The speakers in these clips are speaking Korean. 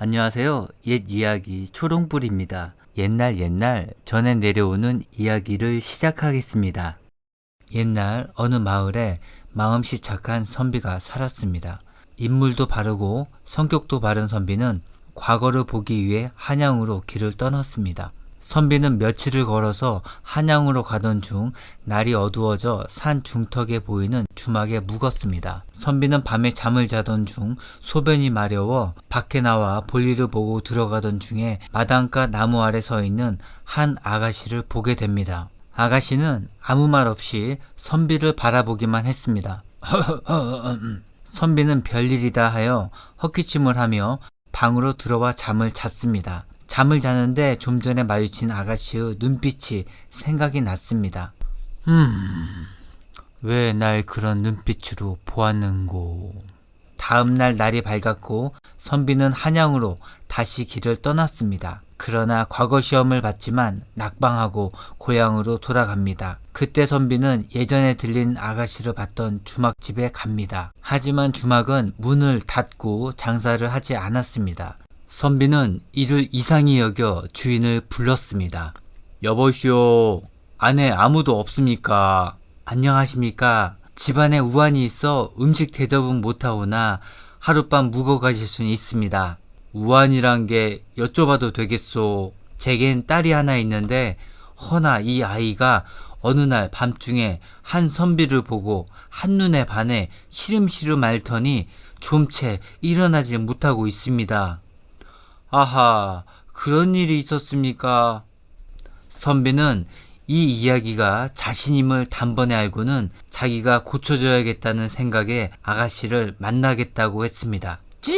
안녕하세요. 옛 이야기 초롱불입니다. 옛날 전해 내려오는 이야기를 시작하겠습니다. 옛날 어느 마을에 마음씨 착한 선비가 살았습니다. 인물도 바르고 성격도 바른 선비는 과거를 보기 위해 한양으로 길을 떠났습니다. 선비는 며칠을 걸어서 한양으로 가던 중 날이 어두워져 산 중턱에 보이는 주막에 묵었습니다. 선비는 밤에 잠을 자던 중 소변이 마려워 밖에 나와 볼일을 보고 들어가던 중에 마당가 나무 아래 서 있는 한 아가씨를 보게 됩니다. 아가씨는 아무 말 없이 선비를 바라보기만 했습니다. 선비는 별일이다 하여 헛기침을 하며 방으로 들어와 잠을 잤습니다. 잠을 자는데 좀 전에 마주친 아가씨의 눈빛이 생각이 났습니다. 왜 날 그런 눈빛으로 보았는고. 다음날 날이 밝았고 선비는 한양으로 다시 길을 떠났습니다. 그러나 과거 시험을 봤지만 낙방하고 고향으로 돌아갑니다. 그때 선비는 예전에 들린 아가씨를 봤던 주막집에 갑니다. 하지만 주막은 문을 닫고 장사를 하지 않았습니다. 선비는 이를 이상히 여겨 주인을 불렀습니다. 여보시오, 안에 아무도 없습니까? 안녕하십니까? 집안에 우환이 있어 음식 대접은 못하오나 하룻밤 묵어 가실 수는 있습니다. 우환이란 게 여쭤봐도 되겠소? 제겐 딸이 하나 있는데 허나 이 아이가 어느 날 밤중에 한 선비를 보고 한눈에 반해 시름시름 앓더니 좀채 일어나지 못하고 있습니다. 아하, 그런 일이 있었습니까? 선비는 이 이야기가 자신임을 단번에 알고는 자기가 고쳐줘야겠다는 생각에 아가씨를 만나겠다고 했습니다. 찍!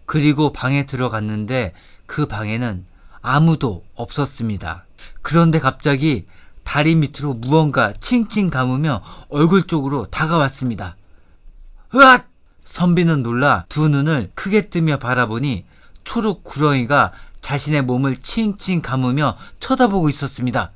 그리고 방에 들어갔는데 그 방에는 아무도 없었습니다. 그런데 갑자기 다리 밑으로 무언가 칭칭 감으며 얼굴 쪽으로 다가왔습니다. 으앗! 선비는 놀라 두 눈을 크게 뜨며 바라보니 초록 구렁이가 자신의 몸을 칭칭 감으며 쳐다보고 있었습니다.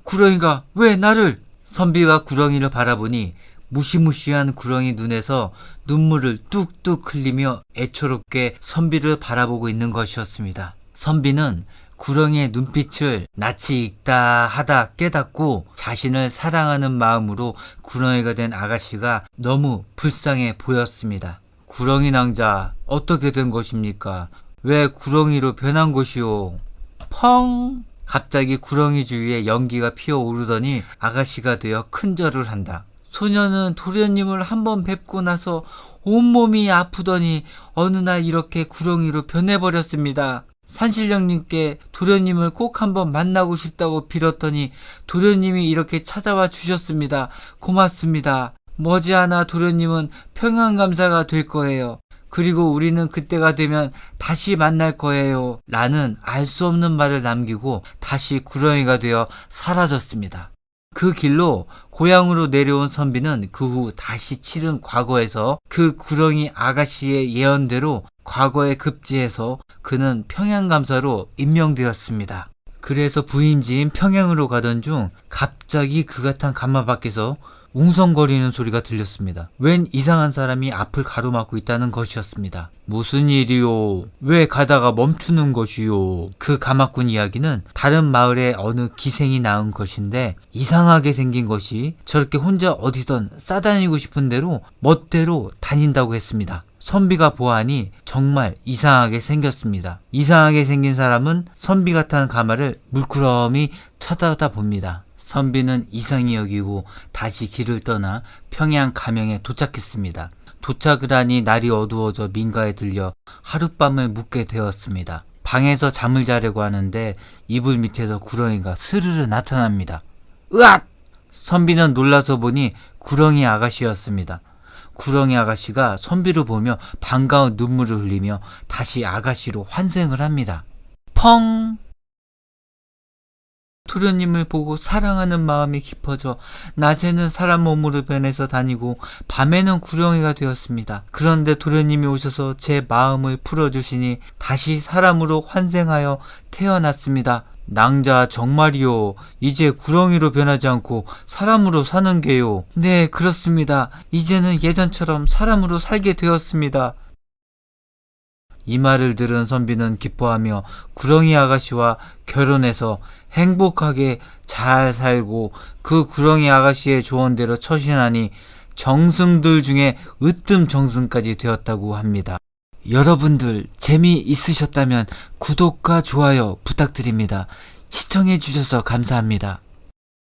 구렁이가 왜 나를? 선비가 구렁이를 바라보니 무시무시한 구렁이 눈에서 눈물을 뚝뚝 흘리며 애처롭게 선비를 바라보고 있는 것이었습니다. 선비는 구렁이의 눈빛을 낯이 익다 하다 깨닫고 자신을 사랑하는 마음으로 구렁이가 된 아가씨가 너무 불쌍해 보였습니다. 구렁이 낭자, 어떻게 된 것입니까? 왜 구렁이로 변한 것이오? 펑! 갑자기 구렁이 주위에 연기가 피어오르더니 아가씨가 되어 큰절을 한다. 소녀는 도련님을 한번 뵙고 나서 온몸이 아프더니 어느 날 이렇게 구렁이로 변해버렸습니다. 산신령님께 도련님을 꼭 한번 만나고 싶다고 빌었더니 도련님이 이렇게 찾아와 주셨습니다. 고맙습니다. 머지않아 도련님은 평안감사가 될 거예요. 그리고 우리는 그때가 되면 다시 만날 거예요. 라는 알 수 없는 말을 남기고 다시 구렁이가 되어 사라졌습니다. 그 길로 고향으로 내려온 선비는 그 후 다시 치른 과거에서 그 구렁이 아가씨의 예언대로 과거에 급제해서 그는 평양감사로 임명되었습니다. 그래서 부임지인 평양으로 가던 중 갑자기 그 같은 가마 밖에서 웅성거리는 소리가 들렸습니다. 웬 이상한 사람이 앞을 가로막고 있다는 것이었습니다. 무슨 일이요? 왜 가다가 멈추는 것이요? 그 가마꾼 이야기는 다른 마을의 어느 기생이 낳은 것인데 이상하게 생긴 것이 저렇게 혼자 어디든 싸다니고 싶은 대로 멋대로 다닌다고 했습니다. 선비가 보아하니 정말 이상하게 생겼습니다. 이상하게 생긴 사람은 선비 같은 가마를 물끄러미 쳐다봅니다. 선비는 이상히 여기고 다시 길을 떠나 평양 가명에 도착했습니다. 도착을 하니 날이 어두워져 민가에 들려 하룻밤을 묵게 되었습니다. 방에서 잠을 자려고 하는데 이불 밑에서 구렁이가 스르르 나타납니다. 으앗! 선비는 놀라서 보니 구렁이 아가씨였습니다. 구렁이 아가씨가 선비를 보며 반가운 눈물을 흘리며 다시 아가씨로 환생을 합니다. 펑! 도련님을 보고 사랑하는 마음이 깊어져 낮에는 사람 몸으로 변해서 다니고 밤에는 구렁이가 되었습니다. 그런데 도련님이 오셔서 제 마음을 풀어주시니 다시 사람으로 환생하여 태어났습니다. 낭자 정말이요. 이제 구렁이로 변하지 않고 사람으로 사는 게요. 네, 그렇습니다. 이제는 예전처럼 사람으로 살게 되었습니다. 이 말을 들은 선비는 기뻐하며 구렁이 아가씨와 결혼해서 행복하게 잘 살고 그 구렁이 아가씨의 조언대로 처신하니 정승들 중에 으뜸 정승까지 되었다고 합니다. 여러분들 재미있으셨다면 구독과 좋아요 부탁드립니다. 시청해 주셔서 감사합니다.